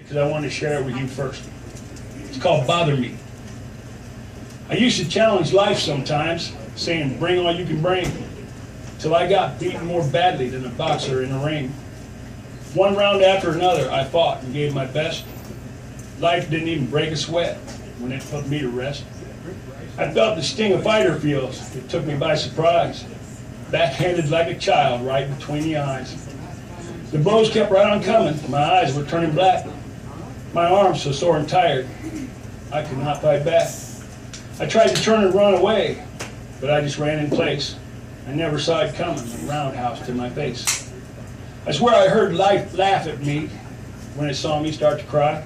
because I want to share it with you first. It's called Bother Me. I used to challenge life sometimes, saying, bring all you can bring, till I got beaten more badly than a boxer in a ring. One round after another, I fought and gave my best. Life didn't even break a sweat when it put me to rest. I felt the sting a fighter feels. It took me by surprise. Backhanded like a child, right between the eyes. The blows kept right on coming. My eyes were turning black. My arms so sore and tired, I could not fight back. I tried to turn and run away, but I just ran in place. I never saw it coming, a roundhouse to my face. I swear I heard life laugh at me when it saw me start to cry.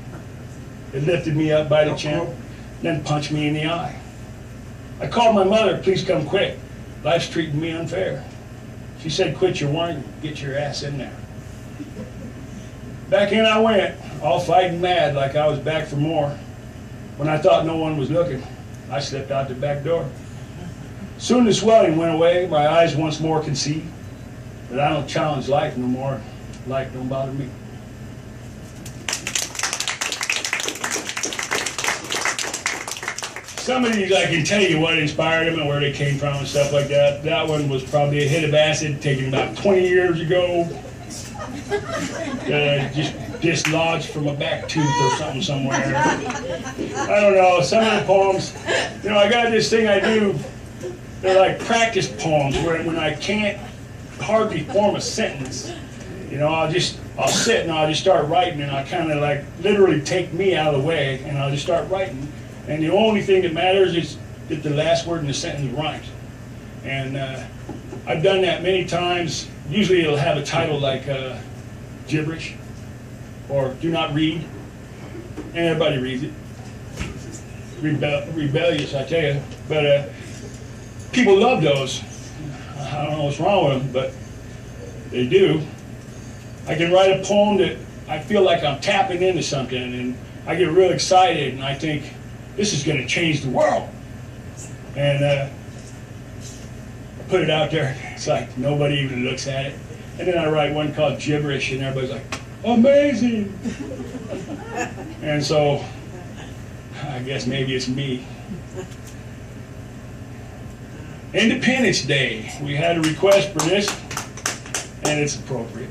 It lifted me up by the chin, then punched me in the eye. I called my mother, please come quick. Life's treating me unfair. She said, quit your whining, get your ass in there. Back in I went, all fighting mad like I was back for more. When I thought no one was looking, I slipped out the back door. Soon the swelling went away, my eyes once more can see. But I don't challenge life no more. Life don't bother me. Some of these I can tell you what inspired them and where they came from and stuff like that. That one was probably a hit of acid taken about 20 years ago. Just dislodged from a back tooth or something somewhere. I don't know, some of the poems, you know, I got this thing I do, they're like practice poems where when I can't hardly form a sentence, you know, I'll sit and I'll just start writing, and I'll kind of like literally take me out of the way and I'll just start writing. And the only thing that matters is that the last word in the sentence rhymes. And I've done that many times. Usually it'll have a title like gibberish or do not read, and everybody reads it. Rebellious, I tell you. But people love those. I don't know what's wrong with them, but they do. I can write a poem that I feel like I'm tapping into something, and I get real excited, and I think, this is going to change the world. And I put it out there. It's like nobody even looks at it. And then I write one called Gibberish, and everybody's like, amazing. And so I guess maybe it's me. Independence Day. We had a request for this, and it's appropriate.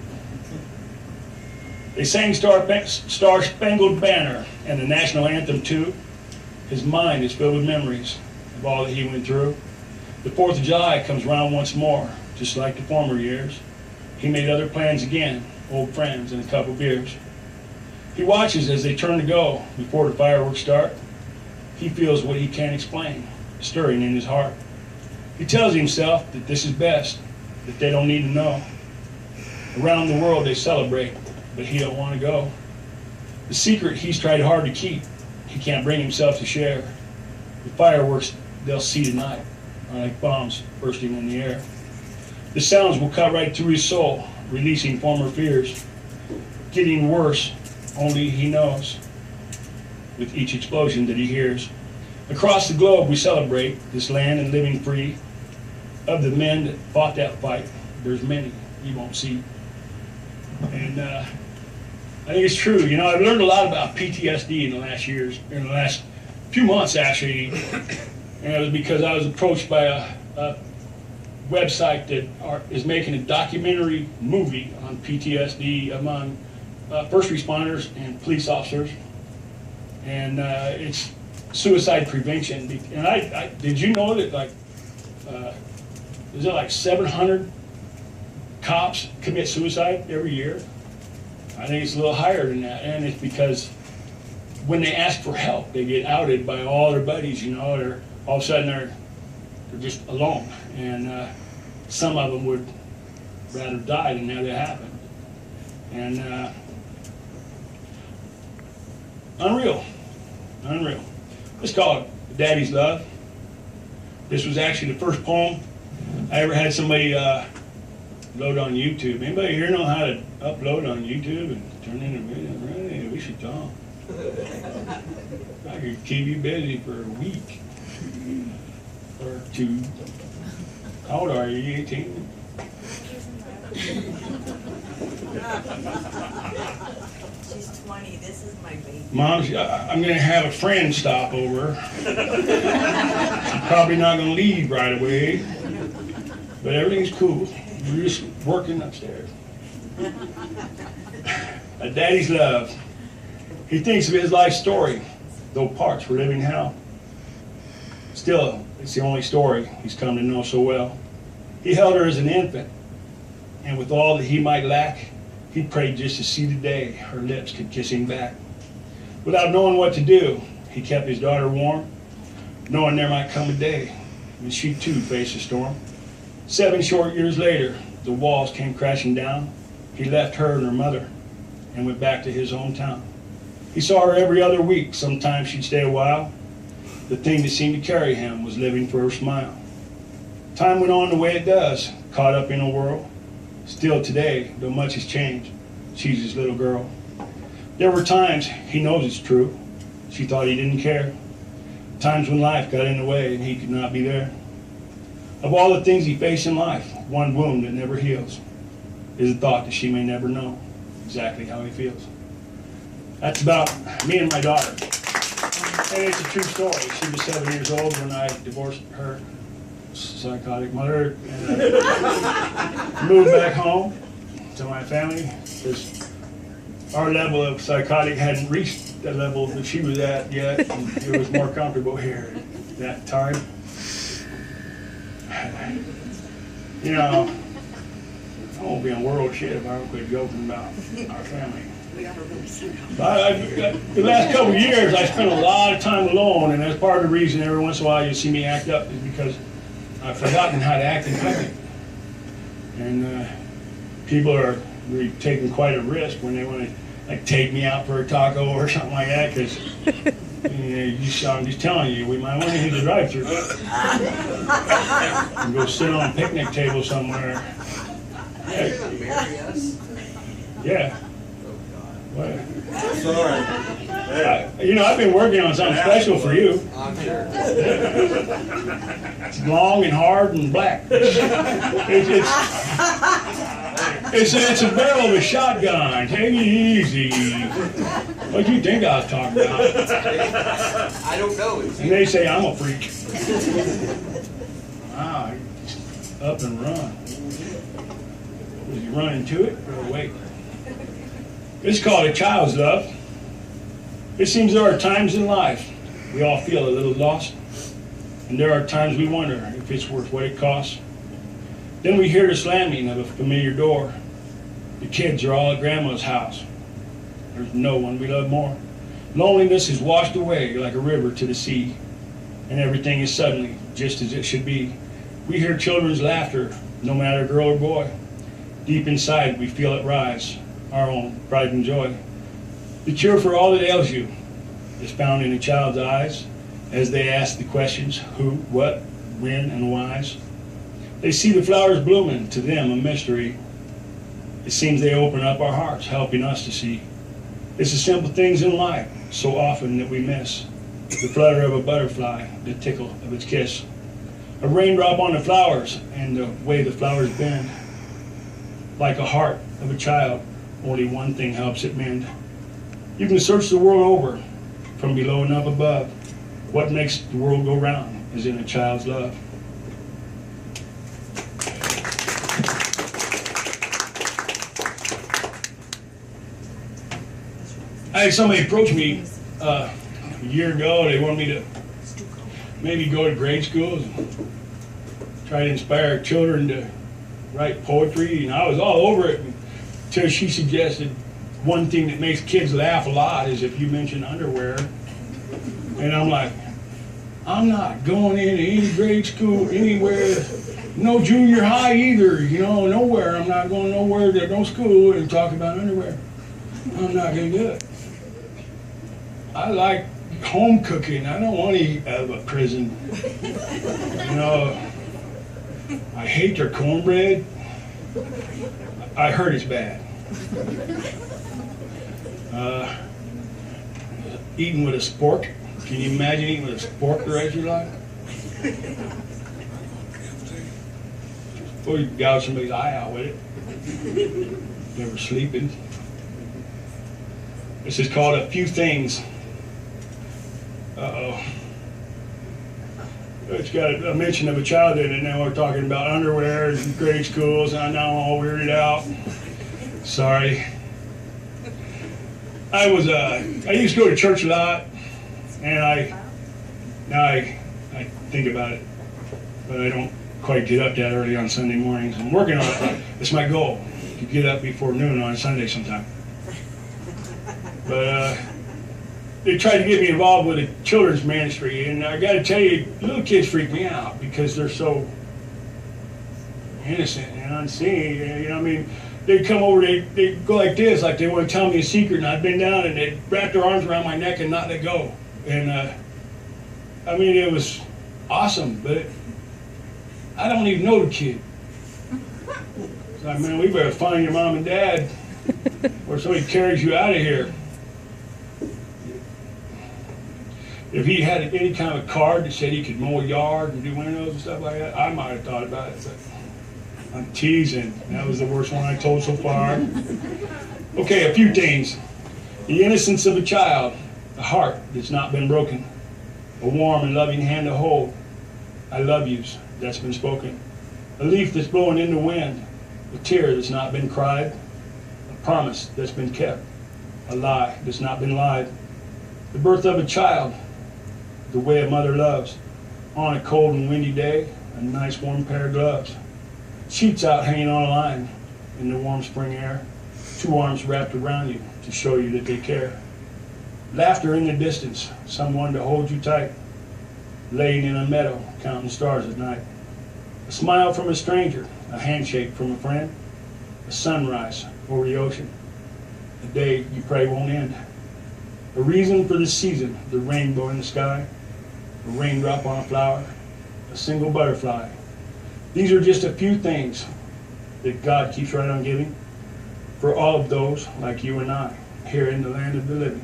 They sang Star Spangled Banner and the national anthem too. His mind is filled with memories of all that he went through. The 4th of July comes round once more, just like the former years. He made other plans again, old friends and a couple beers. He watches as they turn to go before the fireworks start. He feels what he can't explain, stirring in his heart. He tells himself that this is best, that they don't need to know. Around the world they celebrate, but he don't want to go. The secret he's tried hard to keep, he can't bring himself to share. The fireworks they'll see tonight are like bombs bursting in the air. The sounds will cut right through his soul, releasing former fears. Getting worse, only he knows, with each explosion that he hears. Across the globe we celebrate this land and living free. Of the men that fought that fight, there's many you won't see. And I think it's true. You know, I've learned a lot about PTSD in the last few months actually, and it was because I was approached by a website that is making a documentary movie on PTSD among first responders and police officers, and it's suicide prevention. And I did you know that like is it like 700 cops commit suicide every year? I think it's a little higher than that, and it's because when they ask for help, they get outed by all their buddies. You know, they're all of a sudden they're just alone, and some of them would rather die than have it happen. And unreal. Let's call it Daddy's Love. This was actually the first poem I ever had somebody load on YouTube. Anybody here know how to upload on YouTube and turn in a video? Really? We should talk. I could keep you busy for a week or two. How old are you? 18? She's 20. This is my baby. Mom, I'm going to have a friend stop over. I'm probably not going to leave right away. But everything's cool. We're just working upstairs. A daddy's love. He thinks of his life story, though parts were living hell. Still, it's the only story he's come to know so well. He held her as an infant, and with all that he might lack, he prayed just to see the day her lips could kiss him back. Without knowing what to do, he kept his daughter warm, knowing there might come a day when she too faced a storm. 7 short years later, the walls came crashing down. He left her and her mother and went back to his hometown. He saw her every other week. Sometimes she'd stay a while. The thing that seemed to carry him was living for her smile. Time went on the way it does, caught up in a whirl. Still today, though much has changed, she's his little girl. There were times, he knows it's true, she thought he didn't care. Times when life got in the way and he could not be there. Of all the things he faced in life, one wound that never heals is the thought that she may never know exactly how he feels. That's about me and my daughter. And it's a true story. She was 7 years old when I divorced her psychotic mother and moved back home to my family because our level of psychotic hadn't reached the level that she was at yet, and it was more comfortable here at that time. You know, I won't be on world shit if I don't quit joking about our family. The last couple of years, I spent a lot of time alone, and that's part of the reason every once in a while you see me act up is because I've forgotten how to act in public. And people are really taking quite a risk when they want to like take me out for a taco or something like that, because I'm just telling you, we might want to hit the drive-thru and go sit on a picnic table somewhere. Yeah. What? Sorry. I've been working on something special for you. I'm sure. It's long and hard and black. It's a barrel of a shotgun. Take it easy. What do you think I was talking about? I don't know. And they say I'm a freak. Wow, up and run. Was you running to it or wait? It's called a child's love. It seems there are times in life we all feel a little lost, and there are times we wonder if it's worth what it costs. Then we hear the slamming of a familiar door. The kids are all at Grandma's house. There's no one we love more. Loneliness is washed away like a river to the sea, and everything is suddenly just as it should be. We hear children's laughter, no matter girl or boy. Deep inside we feel it rise, our own pride and joy. The cure for all that ails you is found in a child's eyes as they ask the questions who, what, when, and whys. They see the flowers blooming, to them a mystery. It seems they open up our hearts, helping us to see. It's the simple things in life so often that we miss. The flutter of a butterfly, the tickle of its kiss. A raindrop on the flowers and the way the flowers bend. Like a heart of a child, only one thing helps it mend. You can search the world over, from below and up above. What makes the world go round is in a child's love. I had somebody approach me a year ago. They wanted me to maybe go to grade schools and try to inspire children to write poetry. And I was all over it until she suggested one thing that makes kids laugh a lot is if you mention underwear. And I'm like, I'm not going into any grade school anywhere, no junior high either, nowhere. I'm not going nowhere to no school and talk about underwear. I'm not going to do it. I like home cooking. I don't want to eat out of a prison. I hate their cornbread. I heard it's bad. Eating with a spork. Can you imagine eating with a spork the rest of your life? Or you gouge somebody's eye out with it. Never sleeping. This is called A Few Things. Uh-oh. It's got a mention of a child in it. Now we're talking about underwear and grade schools, and now I'm all weirded out. Sorry. I used to go to church a lot, and now I think about it, but I don't quite get up that early on Sunday mornings. I'm working on it. It's my goal to get up before noon on Sunday sometime. But they tried to get me involved with a children's ministry, and I got to tell you, little kids freak me out because they're so innocent and unseen. You know, I mean, they'd come over, they'd go like this, like they want to tell me a secret, and I'd bend down and they'd wrap their arms around my neck and not let go. And I mean, it was awesome, but I don't even know the kid. So, man, we better find your mom and dad, or somebody carries you out of here. If he had any kind of a card that said he could mow a yard and do windows and stuff like that, I might have thought about it, but I'm teasing. That was the worst one I told so far. Okay, a few things. The innocence of a child, a heart that's not been broken, a warm and loving hand to hold, I love yous that's been spoken, a leaf that's blowing in the wind, a tear that's not been cried, a promise that's been kept, a lie that's not been lied, the birth of a child, the way a mother loves, on a cold and windy day, a nice warm pair of gloves, sheets out hanging on a line in the warm spring air, two arms wrapped around you to show you that they care, laughter in the distance, someone to hold you tight, laying in a meadow counting stars at night, a smile from a stranger, a handshake from a friend, a sunrise over the ocean, a day you pray won't end, a reason for the season, the rainbow in the sky, a raindrop on a flower, a single butterfly. These are just a few things that God keeps right on giving for all of those like you and I here in the land of the living.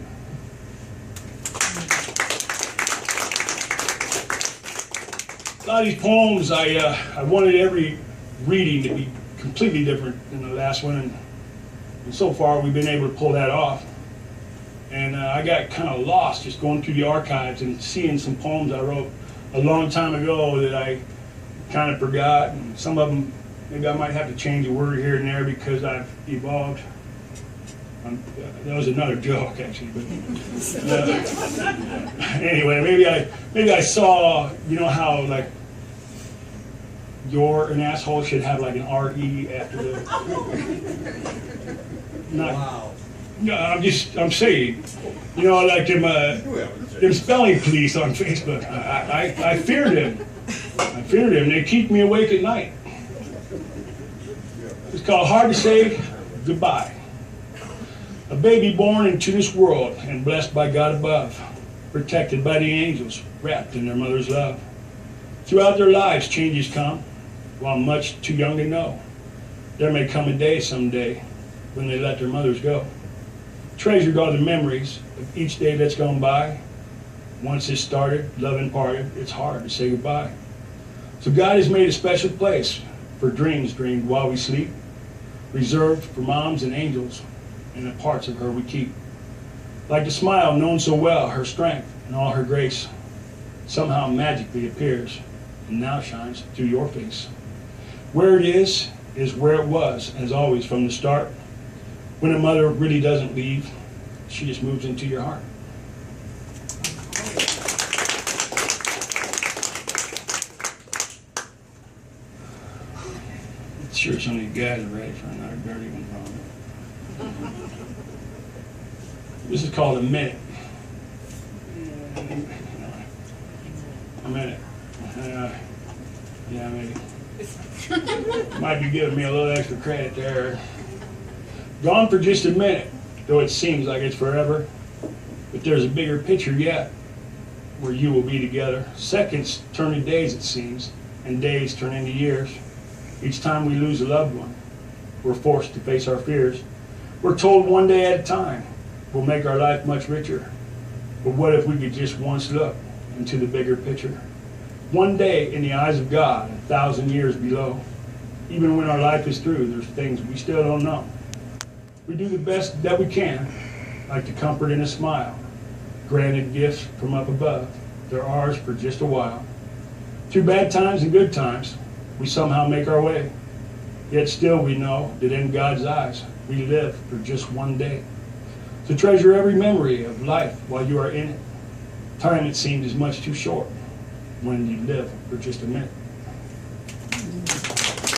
A lot of these poems, I wanted every reading to be completely different than the last one, and so far we've been able to pull that off. And I got kind of lost just going through the archives and seeing some poems I wrote a long time ago that I kind of forgot. And some of them, maybe I might have to change a word here and there because I've evolved. That was another joke, actually. But anyway, maybe I saw, you know how like you're an asshole should have like an R-E after the. Not, Wow. No, I'm saying, you know, like them spelling police on Facebook. I feared them. I feared them. They keep me awake at night. It's called Hard to Say Goodbye. A baby born into this world and blessed by God above, protected by the angels, wrapped in their mother's love. Throughout their lives, changes come, while much too young to know. There may come a day someday when they let their mothers go. Treasured are the memories of each day that's gone by. Once it's started, love imparted, it's hard to say goodbye. So God has made a special place for dreams dreamed while we sleep, reserved for moms and angels, and the parts of her we keep. Like the smile known so well, her strength and all her grace somehow magically appears and now shines through your face. Where it is where it was, as always from the start. When a mother really doesn't leave, she just moves into your heart. Sure, some of you guys are ready for another dirty one, probably. This is called a minute. A minute. Yeah, maybe. Might be giving me a little extra credit there. Gone for just a minute, though it seems like it's forever. But there's a bigger picture yet, where you will be together. Seconds turn to days, it seems, and days turn into years. Each time we lose a loved one, we're forced to face our fears. We're told one day at a time will make our life much richer. But what if we could just once look into the bigger picture? One day in the eyes of God, 1,000 years below. Even when our life is through, there's things we still don't know. We do the best that we can, like the comfort in a smile, granted gifts from up above. They're ours for just a while. Through bad times and good times, we somehow make our way. Yet still we know that in God's eyes, we live for just one day. So treasure every memory of life while you are in it. Time, it seemed, is much too short when you live for just a minute.